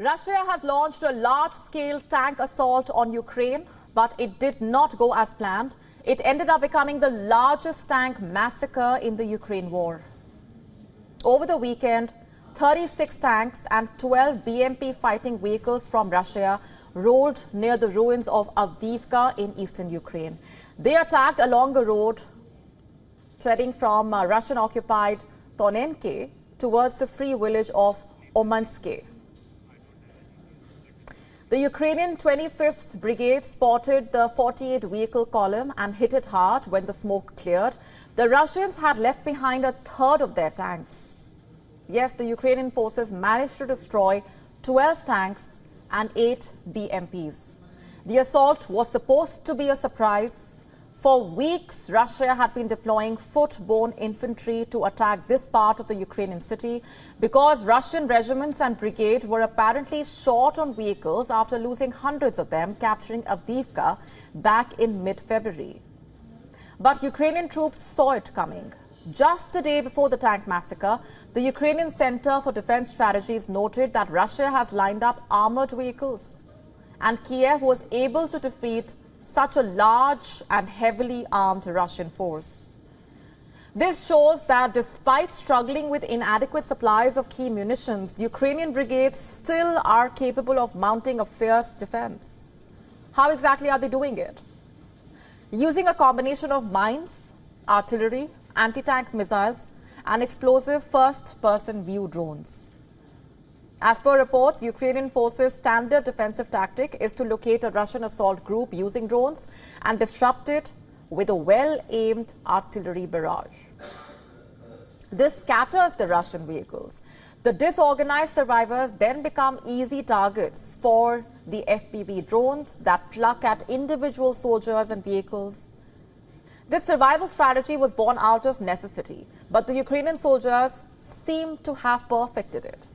Russia has launched a large-scale tank assault on Ukraine, but it did not go as planned. It ended up becoming the largest tank massacre in the Ukraine war. Over the weekend, 36 tanks and 12 BMP fighting vehicles from Russia rolled near the ruins of Avdiivka in eastern Ukraine. They attacked along a road treading from Russian-occupied Tonenke towards the free village of Omanske. The Ukrainian 25th Brigade spotted the 48-vehicle column and hit it hard when the smoke cleared. The Russians had left behind a third of their tanks. Yes, the Ukrainian forces managed to destroy 12 tanks and 8 BMPs. The assault was supposed to be a surprise. For weeks, Russia had been deploying foot-borne infantry to attack this part of the Ukrainian city because Russian regiments and brigades were apparently short on vehicles after losing hundreds of them capturing Avdiivka back in mid-February. But Ukrainian troops saw it coming. Just a day before the tank massacre, the Ukrainian Center for Defense Strategies noted that Russia has lined up armored vehicles, and Kiev was able to defeat such a large and heavily armed Russian force. This shows that despite struggling with inadequate supplies of key munitions, Ukrainian brigades still are capable of mounting a fierce defense. How exactly are they doing it? Using a combination of mines, artillery, anti-tank missiles, and explosive first-person view drones. As per reports, Ukrainian forces' standard defensive tactic is to locate a Russian assault group using drones and disrupt it with a well-aimed artillery barrage. This scatters the Russian vehicles. The disorganized survivors then become easy targets for the FPV drones that pluck at individual soldiers and vehicles. This survival strategy was born out of necessity, but the Ukrainian soldiers seem to have perfected it.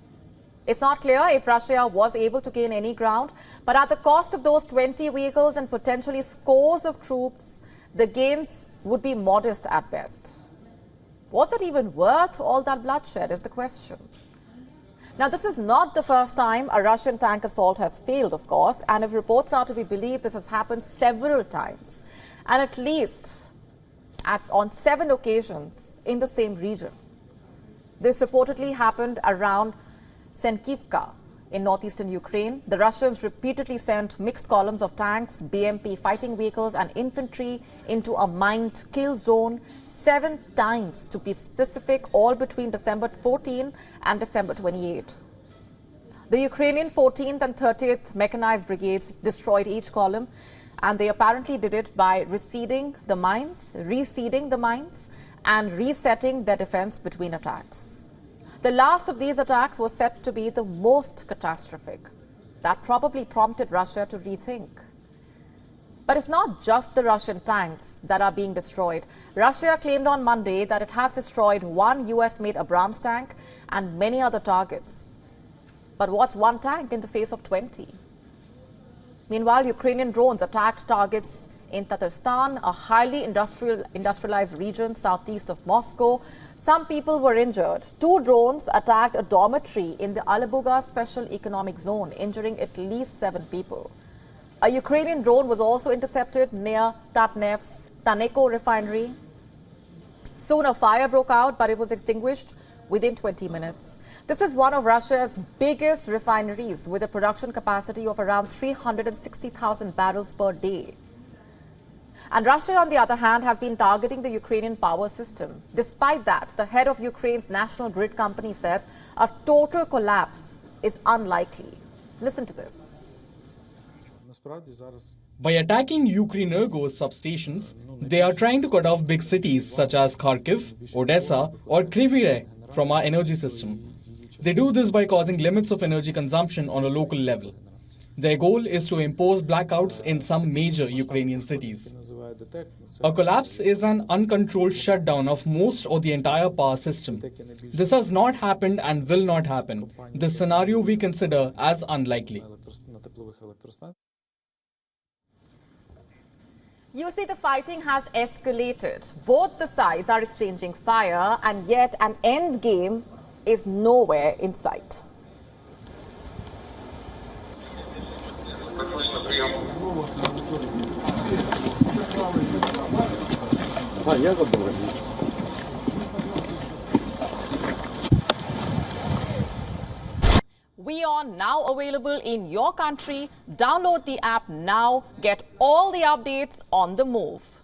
It's not clear if Russia was able to gain any ground, but at the cost of those 20 vehicles and potentially scores of troops, the gains would be modest at best. Was it even worth all that bloodshed is the question. Now, this is not the first time a Russian tank assault has failed, of course, and if reports are to be believed, this has happened several times, and at least on 7 occasions in the same region. This reportedly happened around Senkivka in northeastern Ukraine. The Russians repeatedly sent mixed columns of tanks, BMP fighting vehicles and infantry into a mined kill zone 7 times, to be specific, all between December 14 and December 28. The Ukrainian 14th and 30th mechanized brigades destroyed each column, and they apparently did it by reseeding the mines, and resetting their defense between attacks. The last of these attacks was said to be the most catastrophic. That probably prompted Russia to rethink. But it's not just the Russian tanks that are being destroyed. Russia claimed on Monday that it has destroyed 1 US-made Abrams tank and many other targets. But what's 1 tank in the face of 20? Meanwhile, Ukrainian drones attacked targets in Tatarstan, a highly industrialized region southeast of Moscow. Some people were injured. 2 drones attacked a dormitory in the Alabuga Special Economic Zone, injuring at least 7 people. A Ukrainian drone was also intercepted near Tatnef's Taneko refinery. Soon a fire broke out, but it was extinguished within 20 minutes. This is one of Russia's biggest refineries, with a production capacity of around 360,000 barrels per day. And Russia, on the other hand, has been targeting the Ukrainian power system. Despite that, the head of Ukraine's national grid company says a total collapse is unlikely. Listen to this. By attacking Ukrenergo's substations, they are trying to cut off big cities such as Kharkiv, Odessa or Kryvyi Rih from our energy system. They do this by causing limits of energy consumption on a local level. Their goal is to impose blackouts in some major Ukrainian cities. A collapse is an uncontrolled shutdown of most or the entire power system. This has not happened and will not happen. This scenario we consider as unlikely. You see, the fighting has escalated. Both the sides are exchanging fire, and yet an end game is nowhere in sight. WION now available in your country. Download the app now. Get all the updates on the move.